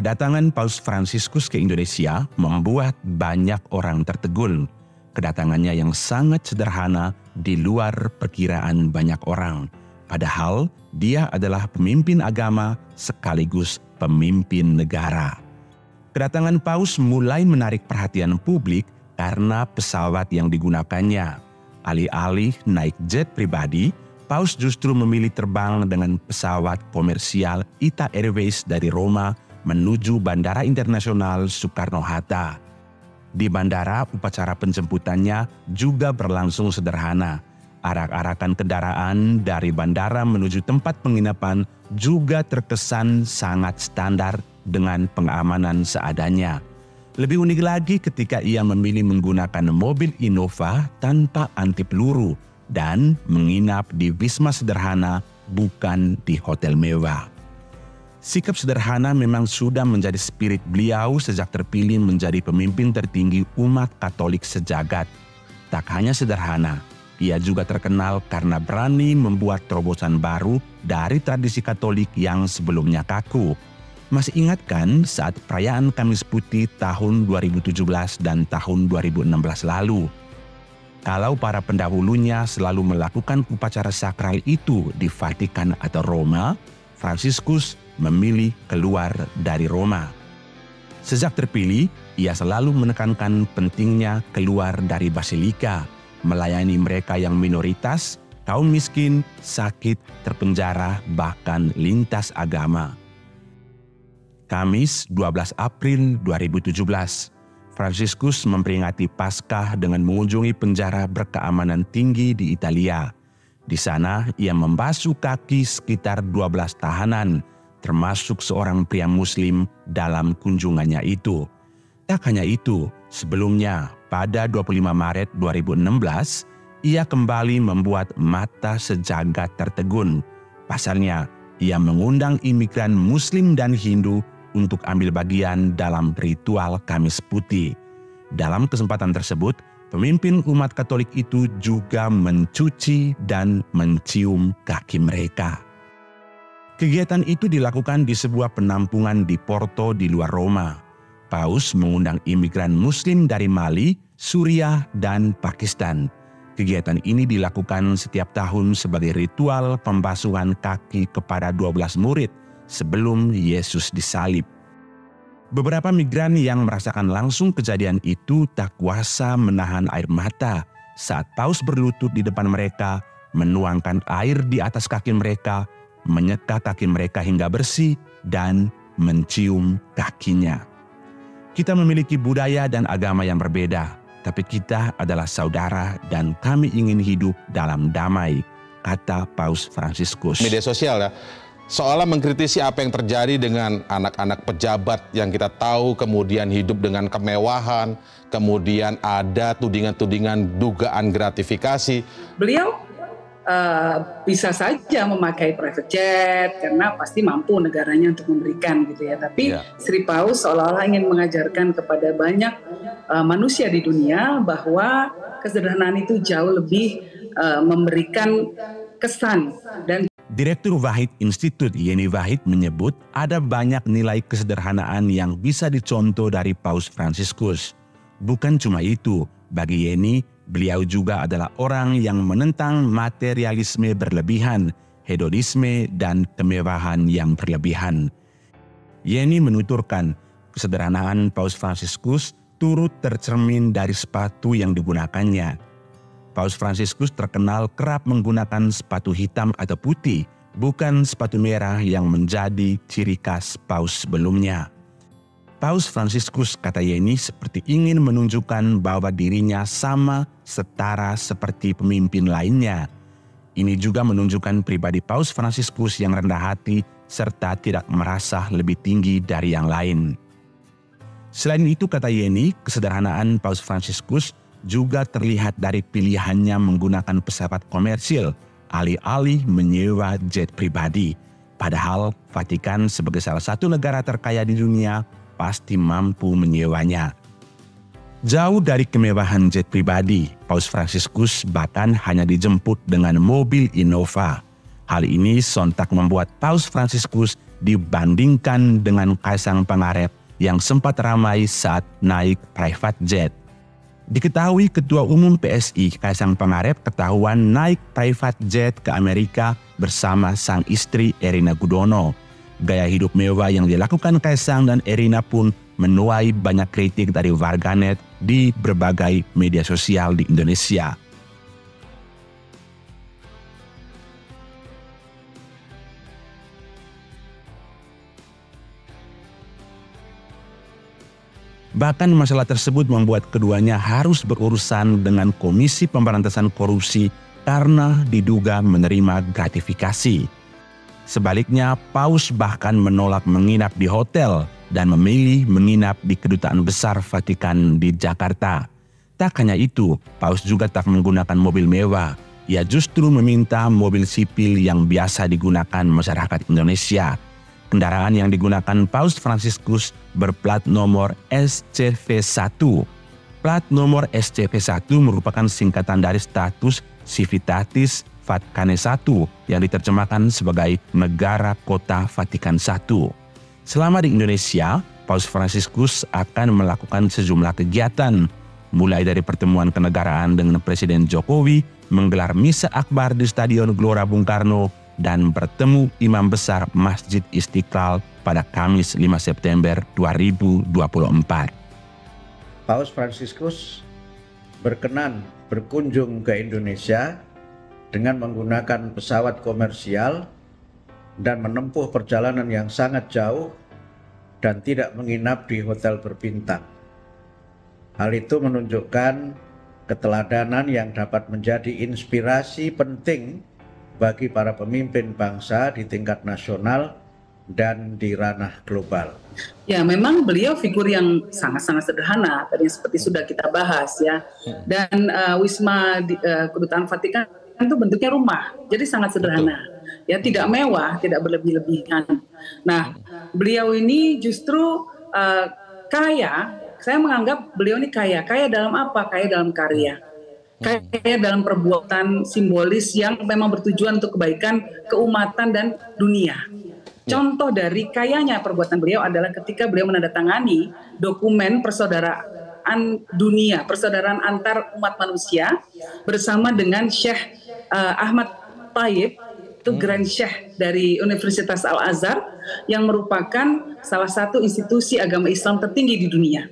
Kedatangan Paus Fransiskus ke Indonesia membuat banyak orang tertegun. Kedatangannya yang sangat sederhana di luar perkiraan banyak orang. Padahal dia adalah pemimpin agama sekaligus pemimpin negara. Kedatangan Paus mulai menarik perhatian publik karena pesawat yang digunakannya. Alih-alih naik jet pribadi, Paus justru memilih terbang dengan pesawat komersial ITA Airways dari Roma menuju Bandara Internasional Soekarno-Hatta. Di bandara, upacara penjemputannya juga berlangsung sederhana. Arak-arakan kendaraan dari bandara menuju tempat penginapan juga terkesan sangat standar dengan pengamanan seadanya. Lebih unik lagi ketika ia memilih menggunakan mobil Innova tanpa anti peluru dan menginap di wisma sederhana, bukan di hotel mewah. Sikap sederhana memang sudah menjadi spirit beliau sejak terpilih menjadi pemimpin tertinggi umat Katolik sejagat. Tak hanya sederhana, ia juga terkenal karena berani membuat terobosan baru dari tradisi Katolik yang sebelumnya kaku. Masih ingat kan saat perayaan Kamis Putih tahun 2017 dan tahun 2016 lalu? Kalau para pendahulunya selalu melakukan upacara sakral itu di Vatikan atau Roma, Fransiskus memilih keluar dari Roma. Sejak terpilih, ia selalu menekankan pentingnya keluar dari Basilika, melayani mereka yang minoritas, kaum miskin, sakit, terpenjara, bahkan lintas agama. Kamis 12 April 2017, Fransiskus memperingati Paskah dengan mengunjungi penjara berkeamanan tinggi di Italia. Di sana ia membasuh kaki sekitar 12 tahanan, termasuk seorang pria Muslim dalam kunjungannya itu. Tak hanya itu, sebelumnya pada 25 Maret 2016, ia kembali membuat mata sejagat tertegun. Pasalnya, ia mengundang imigran Muslim dan Hindu untuk ambil bagian dalam ritual Kamis Putih. Dalam kesempatan tersebut, pemimpin umat Katolik itu juga mencuci dan mencium kaki mereka. Kegiatan itu dilakukan di sebuah penampungan di Porto di luar Roma. Paus mengundang imigran Muslim dari Mali, Suriah, dan Pakistan. Kegiatan ini dilakukan setiap tahun sebagai ritual pembasuhan kaki kepada 12 murid sebelum Yesus disalib. Beberapa migran yang merasakan langsung kejadian itu tak kuasa menahan air mata saat Paus berlutut di depan mereka, menuangkan air di atas kaki mereka, menyeka kaki mereka hingga bersih, dan mencium kakinya. Kita memiliki budaya dan agama yang berbeda, tapi kita adalah saudara dan kami ingin hidup dalam damai, kata Paus Fransiskus. Media sosial ya, seolah mengkritisi apa yang terjadi dengan anak-anak pejabat yang kita tahu kemudian hidup dengan kemewahan, kemudian ada tudingan-tudingan dugaan gratifikasi. Beliau bisa saja memakai private jet karena pasti mampu negaranya untuk memberikan gitu ya. Tapi Sri Paus seolah-olah ingin mengajarkan kepada banyak manusia di dunia bahwa kesederhanaan itu jauh lebih memberikan kesan. Dan Direktur Wahid Institute Yeni Wahid menyebut ada banyak nilai kesederhanaan yang bisa dicontoh dari Paus Fransiskus. Bukan cuma itu, bagi Yeni, beliau juga adalah orang yang menentang materialisme berlebihan, hedonisme, dan kemewahan yang berlebihan. Yeni menuturkan, kesederhanaan Paus Fransiskus turut tercermin dari sepatu yang digunakannya. Paus Fransiskus terkenal kerap menggunakan sepatu hitam atau putih, bukan sepatu merah yang menjadi ciri khas Paus sebelumnya. Paus Fransiskus, kata Yeni, seperti ingin menunjukkan bahwa dirinya sama setara seperti pemimpin lainnya. Ini juga menunjukkan pribadi Paus Fransiskus yang rendah hati serta tidak merasa lebih tinggi dari yang lain. Selain itu, kata Yeni, kesederhanaan Paus Fransiskus juga terlihat dari pilihannya menggunakan pesawat komersil alih-alih menyewa jet pribadi. Padahal Vatikan sebagai salah satu negara terkaya di dunia pasti mampu menyewanya. Jauh dari kemewahan jet pribadi, Paus Fransiskus bahkan hanya dijemput dengan mobil Innova. Hal ini sontak membuat Paus Fransiskus dibandingkan dengan Kaisang Pangarep yang sempat ramai saat naik private jet. Diketahui Ketua Umum PSI Kaisang Pangarep ketahuan naik private jet ke Amerika bersama sang istri Erina Gudono. Gaya hidup mewah yang dilakukan Kaisang dan Erina pun menuai banyak kritik dari warganet di berbagai media sosial di Indonesia. Bahkan masalah tersebut membuat keduanya harus berurusan dengan Komisi Pemberantasan Korupsi karena diduga menerima gratifikasi. Sebaliknya, Paus bahkan menolak menginap di hotel dan memilih menginap di Kedutaan Besar Vatikan di Jakarta. Tak hanya itu, Paus juga tak menggunakan mobil mewah. Ia justru meminta mobil sipil yang biasa digunakan masyarakat Indonesia. Kendaraan yang digunakan Paus Fransiskus berplat nomor SCV1. Plat nomor SCV1 merupakan singkatan dari status Civitatis Vaticanae I yang diterjemahkan sebagai Negara Kota Vatikan I. Selama di Indonesia, Paus Fransiskus akan melakukan sejumlah kegiatan, mulai dari pertemuan kenegaraan dengan Presiden Jokowi, menggelar misa akbar di Stadion Gelora Bung Karno, dan bertemu Imam Besar Masjid Istiqlal pada Kamis 5 September 2024. Paus Fransiskus berkenan berkunjung ke Indonesia dengan menggunakan pesawat komersial dan menempuh perjalanan yang sangat jauh dan tidak menginap di hotel berbintang. Hal itu menunjukkan keteladanan yang dapat menjadi inspirasi penting bagi para pemimpin bangsa di tingkat nasional dan di ranah global. Ya, memang beliau figur yang sangat-sangat sederhana, tadi seperti sudah kita bahas ya. Dan Wisma Kedutaan Vatikan itu bentuknya rumah, jadi sangat sederhana. Ya, tidak mewah, tidak berlebih-lebihan. Nah, beliau ini justru kaya. Saya menganggap beliau ini kaya. Kaya dalam apa? Kaya dalam karya. Kaya dalam perbuatan simbolis yang memang bertujuan untuk kebaikan keumatan dan dunia. Contoh dari kayanya perbuatan beliau adalah ketika beliau menandatangani dokumen persaudaraan dunia, persaudaraan antar umat manusia bersama dengan Syekh Ahmad Thayyib, itu Grand Syekh dari Universitas Al-Azhar yang merupakan salah satu institusi agama Islam tertinggi di dunia.